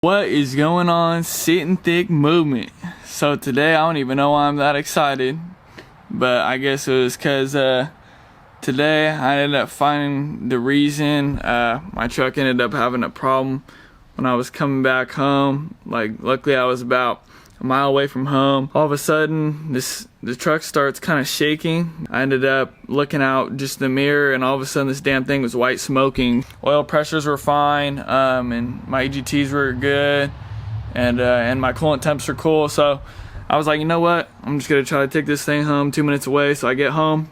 What is going on, Sitting Thick movement? So today I don't even know why I'm that excited, but I guess it was because today I ended up finding the reason my truck ended up having a problem when I was coming back home. Like, luckily I was about a mile away from home. All of a sudden the truck starts kind of shaking. I ended up looking out just the mirror, and all of a sudden this damn thing was white smoking. Oil pressures were fine, and my EGTs were good, and my coolant temps were cool. So I was like, you know what, I'm just gonna try to take this thing home, 2 minutes away. So I get home,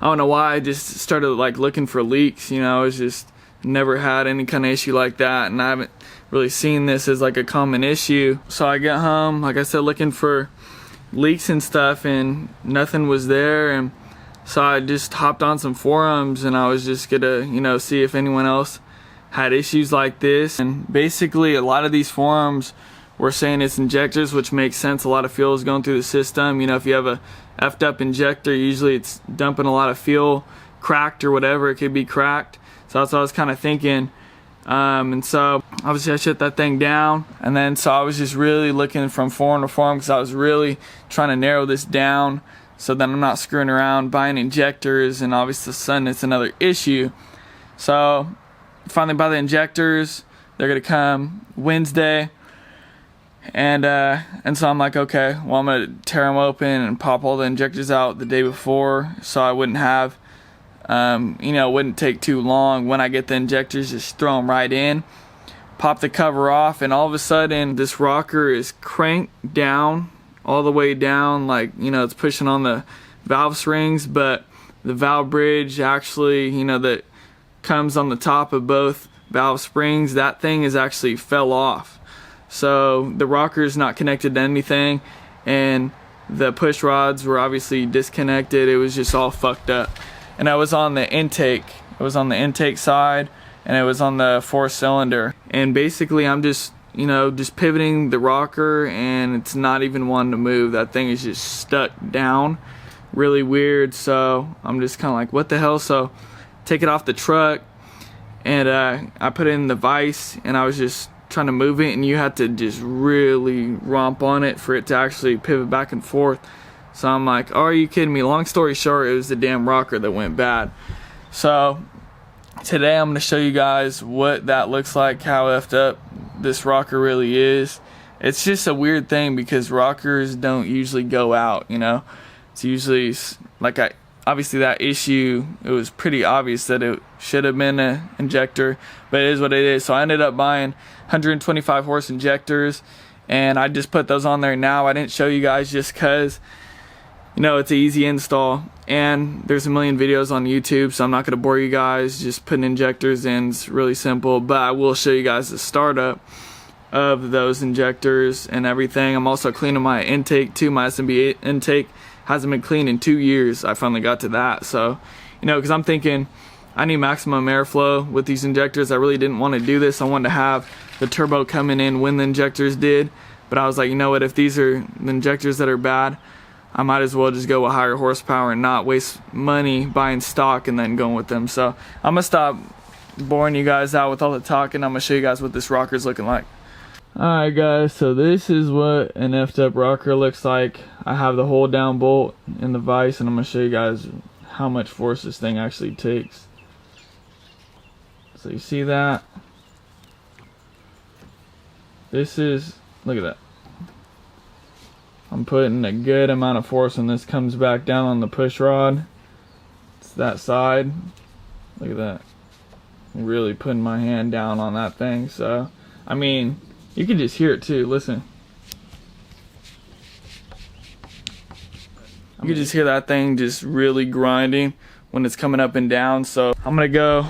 I don't know why I just started like looking for leaks. I was just never had any kind of issue like that, and I haven't really seen this as like a common issue. So I get home, like I said, looking for leaks and stuff, and nothing was there. And so I just hopped on some forums, and I was just gonna see if anyone else had issues like this. And basically a lot of these forums were saying it's injectors, which makes sense. A lot of fuel is going through the system. If you have a effed up injector, usually it's dumping a lot of fuel, cracked or whatever. It could be cracked. So that's what I was kind of thinking. And so obviously I shut that thing down, and then so I was just really looking from forum to forum because I was really trying to narrow this down so that I'm not screwing around buying injectors, and obviously the sun, it's another issue. So finally buy the injectors. They're gonna come Wednesday, and so I'm like, okay, well, I'm gonna tear them open and pop all the injectors out the day before, so I wouldn't have it wouldn't take too long. When I get the injectors, just throw them right in, pop the cover off, and all of a sudden this rocker is cranked down, all the way down, like it's pushing on the valve springs, but the valve bridge actually that comes on the top of both valve springs, that thing is actually fell off. So the rocker is not connected to anything, and the push rods were obviously disconnected. It was just all fucked up. And I was on the intake. It was on the intake side, and it was on the 4-cylinder. And basically I'm just pivoting the rocker, and it's not even wanting to move. That thing is just stuck down. Really weird. So I'm just kind of like, what the hell? So take it off the truck, and I put it in the vise, and I was just trying to move it, and you had to just really romp on it for it to actually pivot back and forth. So I'm like, oh, are you kidding me? Long story short, it was the damn rocker that went bad. So today I'm going to show you guys what that looks like, how effed up this rocker really is. It's just a weird thing because rockers don't usually go out, It's usually like obviously that issue, it was pretty obvious that it should have been an injector, but it is what it is. So I ended up buying 125 horse injectors, and I just put those on there now. I didn't show you guys just because it's an easy install, and there's a million videos on YouTube, so I'm not going to bore you guys just putting injectors in. It's really simple, but I will show you guys the startup of those injectors and everything. I'm also cleaning my intake too. My SMB intake hasn't been cleaned in 2 years. I finally got to that. So because I'm thinking I need maximum airflow with these injectors. I really didn't want to do this. I wanted to have the turbo coming in when the injectors did, but I was like, what, if these are the injectors that are bad, I might as well just go with higher horsepower and not waste money buying stock and then going with them. So I'm gonna stop boring you guys out with all the talking. I'm gonna show you guys what this rocker is looking like. Alright guys, so this is what an effed up rocker looks like. I have the hold down bolt in the vise, and I'm gonna show you guys how much force this thing actually takes. So you see that? This is, look at that. I'm putting a good amount of force when this comes back down on the push rod. It's that side. Look at that. I'm really putting my hand down on that thing. So, I mean, you can just hear it too. Listen. You can just hear that thing just really grinding when it's coming up and down. So I'm gonna go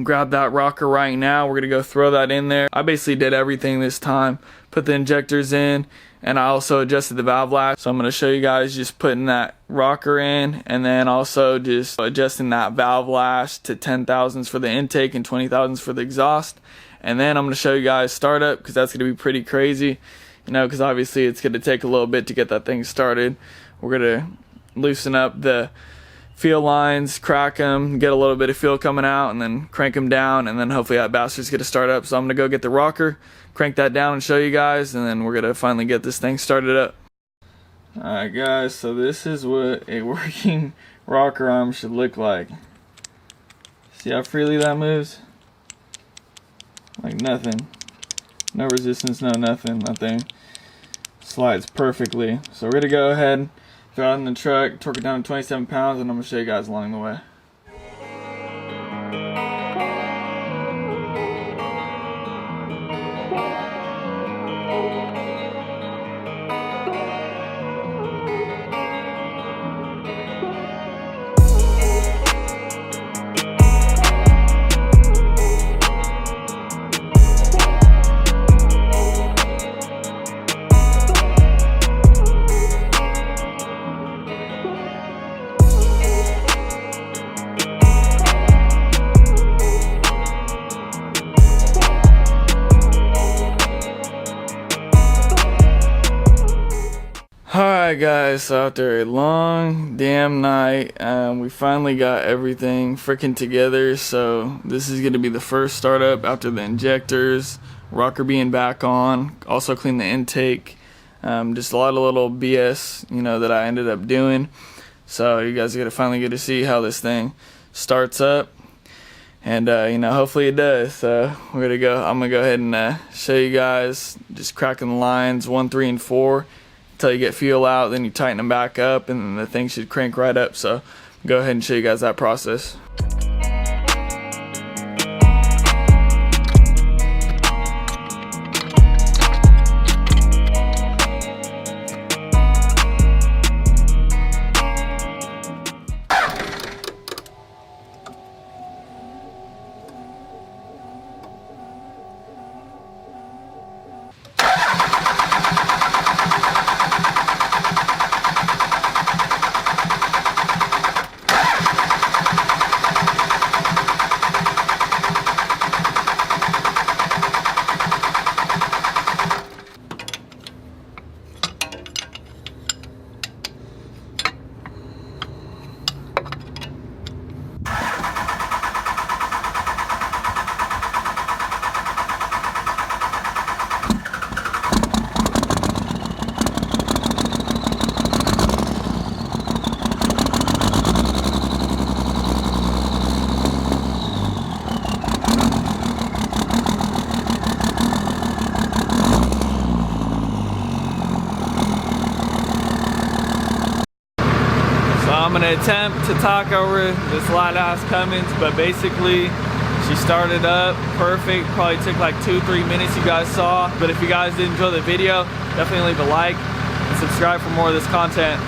grab that rocker right now. We're gonna go throw that in there. I basically did everything this time. Put the injectors in, and I also adjusted the valve lash. So I'm going to show you guys just putting that rocker in, and then also just adjusting that valve lash to 10,000s for the intake and 20,000s for the exhaust. And then I'm going to show you guys startup, because that's going to be pretty crazy, because obviously it's going to take a little bit to get that thing started. We're going to loosen up the feel lines, crack them, get a little bit of feel coming out, and then crank them down, and then hopefully that bastard's gonna start up. So I'm gonna go get the rocker, crank that down and show you guys, and then we're gonna finally get this thing started up. Alright guys, so this is what a working rocker arm should look like. See how freely that moves? Like nothing. No resistance, no nothing. That thing slides perfectly. So we're gonna go ahead, throw it in the truck, torque it down to 27 pounds, and I'm gonna show you guys along the way. Alright guys, so after a long damn night, we finally got everything freaking together. So this is going to be the first startup after the injectors, rocker being back on, also clean the intake, just a lot of little BS, you know, that I ended up doing. So you guys are going to finally get to see how this thing starts up, and you know, hopefully it does. So I'm going to go ahead and show you guys just cracking the lines 1, 3, and 4 until you get feel out, then you tighten them back up, and then the thing should crank right up. So go ahead and show you guys that process. I'm gonna attempt to talk over this light ass Cummins, but basically she started up perfect. Probably took like 2-3 minutes, you guys saw. But if you guys did enjoy the video, definitely leave a like and subscribe for more of this content.